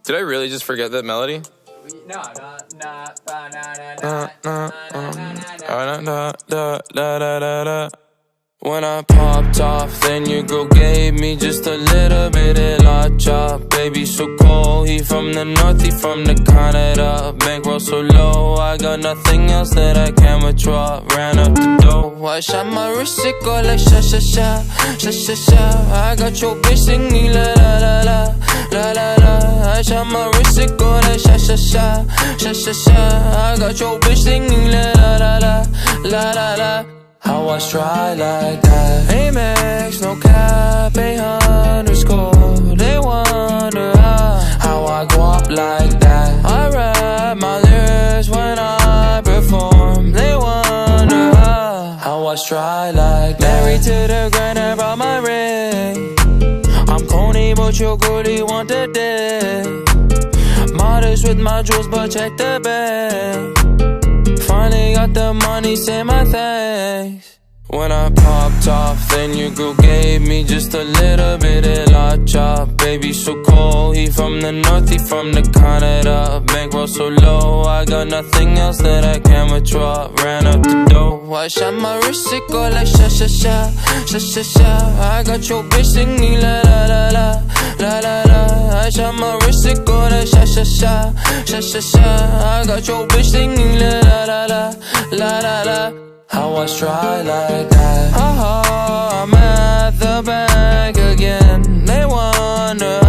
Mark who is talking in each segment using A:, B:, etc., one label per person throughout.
A: Did I really just forget that melody?
B: No.
A: When I popped off, then your girl gave me just a little bit of la chop. Baby so cold, he from the north, he from the Canada. Bankroll so low, I got nothing else that I can withdraw. Ran up the dough, I shot my wrist, it go like sha sha sha, sha sha sha. I got your bitch singing la la la la, la la la. I shot my wrist, it go like sha sha sha, sha sha sha. I got your bitch singing la la la la, la la la. How I try like that? Amex, no cap, _. They wonder how I go up like that. I rap my lyrics when I perform. They wonder how I try like that. Married to the grind, I brought my ring. I'm corny, but your girlie want the dick. Modest with my jewels, but check the bag. Finally got the money, say my thanks. When I popped off, then your girl gave me just a little bit of la chop. Baby so cold, he from the north, he from the Canada. Bankroll so low, I got nothing else that I can withdraw. Ran up the dough, I shot my wrist, it go like sha sha sha, sha sha sha. I got your bitch singing la la la la, la la la. I shot my wrist, it go like sha sha sha, sha sha sha. I got your bitch singing la la la la, la la la. How I try like that? I'm at the bank again. They wonder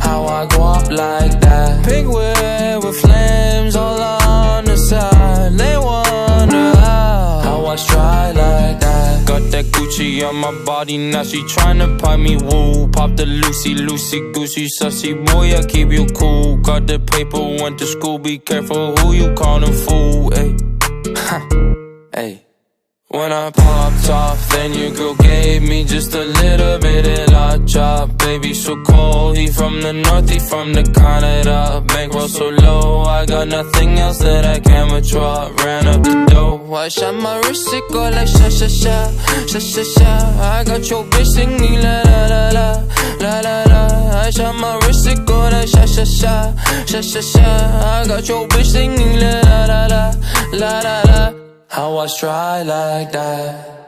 A: how I go up like that. Pink whip with flames all on the side. They wonder how I try like that. Got that Gucci on my body, now she tryna pipe me, woo. Pop the Lucy, goosey, sussy boy, I keep you cool. Got the paper, went to school, be careful who you callin' fool, ayy. Ayy. When I popped off, then your girl gave me just a little bit of la chop. Baby so cold, he from the north, he from the Canada. Bankroll so low, I got nothing else that I can withdraw. Ran up the dough, I shot my wrist, it go like sha sha sha, sha sha sha. I got your bitch singing la la la la, la la la. I shot my wrist, it go like sha sha sha, sha sha sha. I got your bitch singing la la la la, la la la. How I try like that?